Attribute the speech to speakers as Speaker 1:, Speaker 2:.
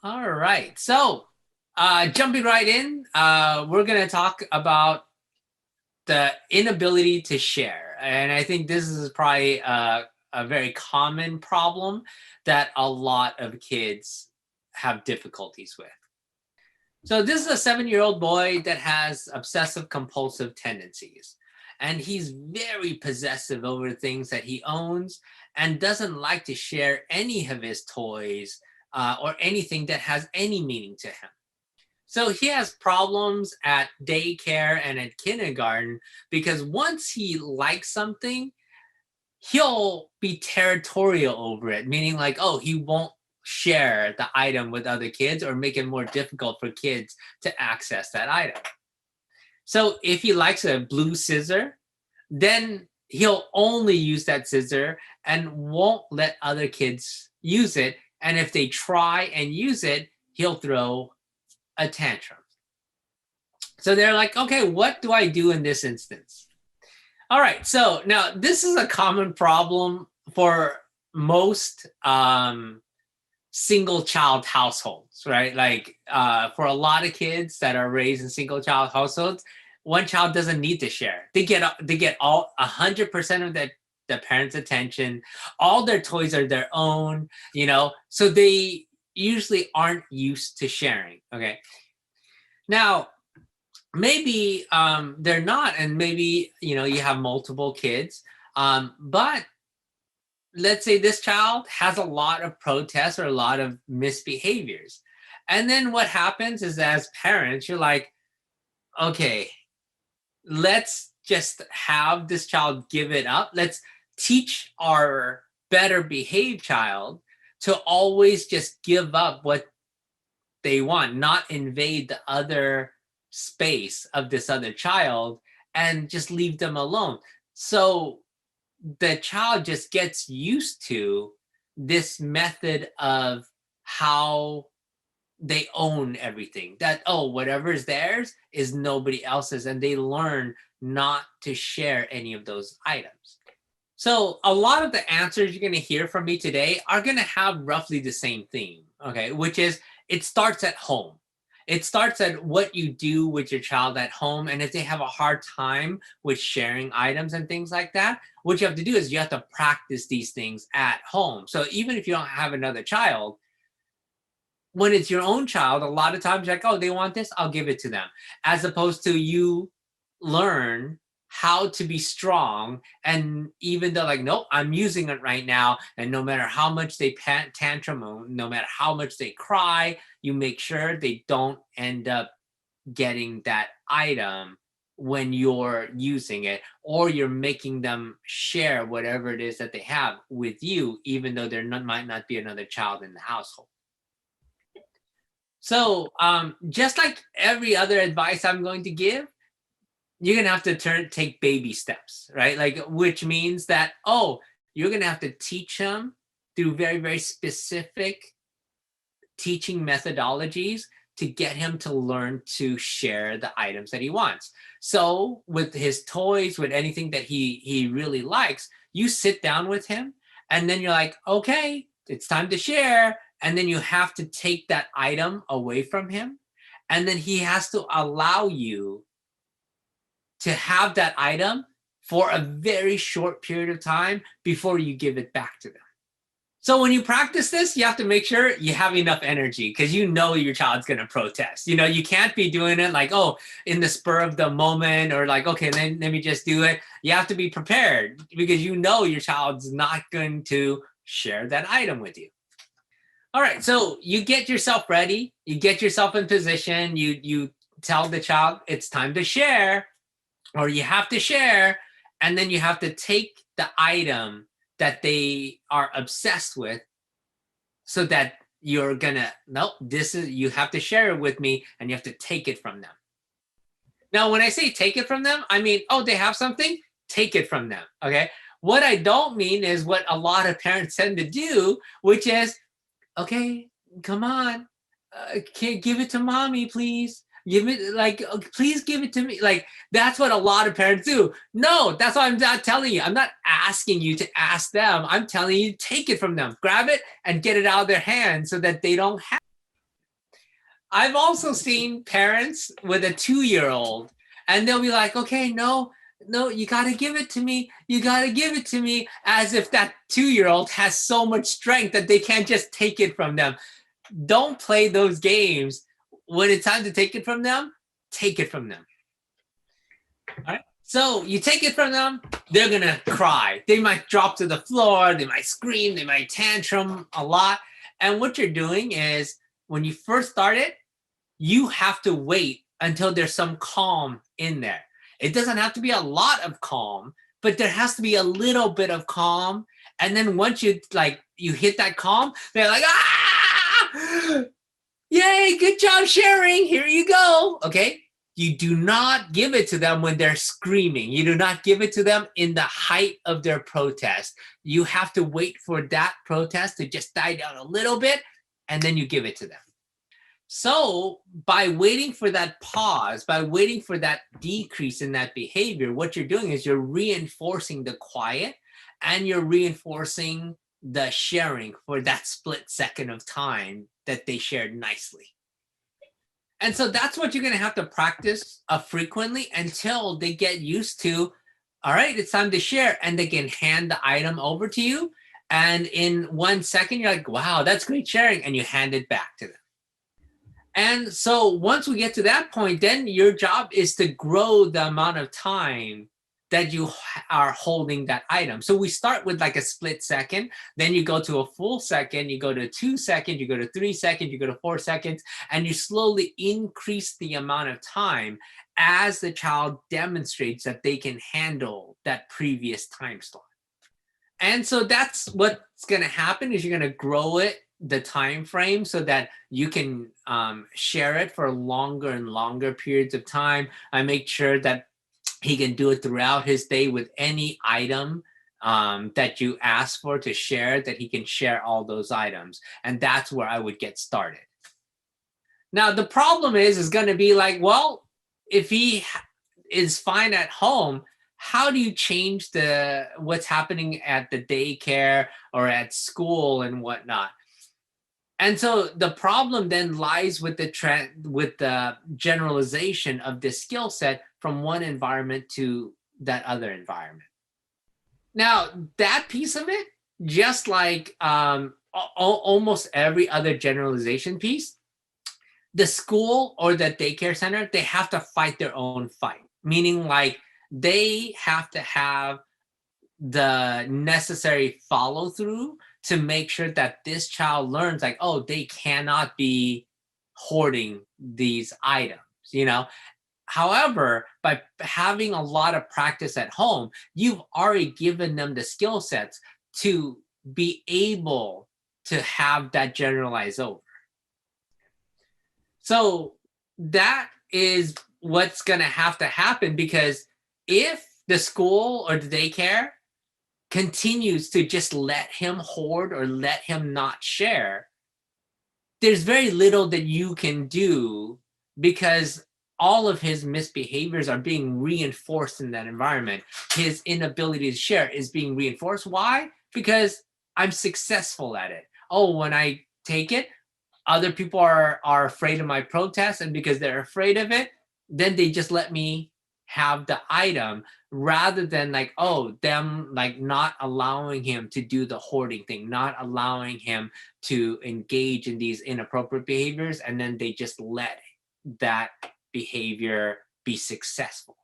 Speaker 1: All right. So, jumping right in, we're going to talk about the inability to share. And I think this is probably a very common problem that a lot of kids have difficulties with. So this is a 7-year-old boy that has obsessive compulsive tendencies. And he's very possessive over things that he owns and doesn't like to share any of his toys or anything that has any meaning to him. So he has problems at daycare and at kindergarten because once he likes something, he'll be territorial over it, meaning like, oh, he won't share the item with other kids or make it more difficult for kids to access that item. So if he likes a blue scissor, then he'll only use that scissor and won't let other kids use it. And if they try and use it, he'll throw a tantrum. So they're like, okay, what do I do in this instance? All right, so now this is a common problem for most single child households, right? Like for a lot of kids that are raised in single child households, one child doesn't need to share. They get all 100% of the parents' attention. All their toys are their own, so they usually aren't used to sharing. Okay. Now, maybe they're not, and maybe you have multiple kids, but let's say this child has a lot of protests or a lot of misbehaviors. And then what happens is, as parents, you're like, okay, let's just have this child give it up. Let's teach our better behaved child to always just give up what they want, not invade the other space of this other child and just leave them alone. So the child just gets used to this method of how they own everything, that, oh, whatever is theirs is nobody else's, and they learn not to share any of those items. So a lot of the answers you're going to hear from me today are going to have roughly the same theme, okay, which is it starts at home. It starts at what you do with your child at home. And if they have a hard time with sharing items and things like that, what you have to do is you have to practice these things at home. So even if you don't have another child, when it's your own child, a lot of times you're like, oh, they want this, I'll give it to them. As opposed to you learn how to be strong, and even though like, nope, I'm using it right now, and no matter how much they tantrum, no matter how much they cry, you make sure they don't end up getting that item when you're using it, or you're making them share whatever it is that they have with you, even though there might not be another child in the household. So just like every other advice I'm going to give, you're going to have to take baby steps, right? Like, which means that, oh, you're going to have to teach them through very, very specific teaching methodologies to get him to learn to share the items that he wants. So with his toys, with anything that he really likes, you sit down with him and then you're like, okay, it's time to share. And then you have to take that item away from him. And then he has to allow you to have that item for a very short period of time before you give it back to them. So when you practice this, you have to make sure you have enough energy, because your child's going to protest. You can't be doing it like, oh, in the spur of the moment, or like, okay, let me just do it. You have to be prepared, because your child's not going to share that item with you. All right, so you get yourself ready, you get yourself in position, you tell the child it's time to share, or you have to share, and then you have to take the item that they are obsessed with, so that you're gonna, nope, you have to share it with me, and you have to take it from them. Now, when I say take it from them, I mean, oh, they have something, take it from them, okay? What I don't mean is what a lot of parents tend to do, which is, okay, come on, give it to mommy, please. Give it, like, please give it to me. Like, that's what a lot of parents do. No, that's what I'm not telling you. I'm not asking you to ask them. I'm telling you, take it from them. Grab it and get it out of their hands so that they don't have. I've also seen parents with a 2-year-old, and they'll be like, okay, no, you got to give it to me. You got to give it to me, as if that 2-year-old has so much strength that they can't just take it from them. Don't play those games. When it's time to take it from them, take it from them. All right. So you take it from them, they're going to cry. They might drop to the floor. They might scream. They might tantrum a lot. And what you're doing is when you first start it, you have to wait until there's some calm in there. It doesn't have to be a lot of calm, but there has to be a little bit of calm. And then once you hit that calm, they're like, ah, yay, good job sharing. Here you go. Okay. You do not give it to them when they're screaming. You do not give it to them in the height of their protest. You have to wait for that protest to just die down a little bit, and then you give it to them. So by waiting for that pause, by waiting for that decrease in that behavior, what you're doing is you're reinforcing the quiet and you're reinforcing the sharing for that split second of time that they shared nicely. And so that's what you're going to have to practice frequently until they get used to, all right, it's time to share. And they can hand the item over to you. And in 1 second, you're like, wow, that's great sharing. And you hand it back to them. And so once we get to that point, then your job is to grow the amount of time that you are holding that item. So we start with like a split second, then you go to a full second, you go to 2 seconds, you go to 3 seconds, you go to 4 seconds, and you slowly increase the amount of time as the child demonstrates that they can handle that previous time slot. And so that's what's going to happen is you're going to grow the time frame so that you can share it for longer and longer periods of time. I make sure that he can do it throughout his day with any item that you ask for to share, that he can share all those items. And that's where I would get started. Now, the problem is going to be like, well, if he is fine at home, how do you change what's happening at the daycare or at school and whatnot? And so the problem then lies with the generalization of this skill set from one environment to that other environment. Now, that piece of it, just like almost every other generalization piece, the school or the daycare center, they have to fight their own fight, meaning like they have to have the necessary follow through to make sure that this child learns like, oh, they cannot be hoarding these items, you know? However, by having a lot of practice at home, you've already given them the skill sets to be able to have that generalized over. So that is what's going to have to happen, because if the school or the daycare continues to just let him hoard or let him not share, there's very little that you can do, because all of his misbehaviors are being reinforced in that environment. His inability to share is being reinforced. Why? Because I'm successful at it. Oh, when I take it, other people are afraid of my protest, and because they're afraid of it, then they just let me have the item, rather than like, oh, them like not allowing him to do the hoarding thing, not allowing him to engage in these inappropriate behaviors, and then they just let that behavior be successful.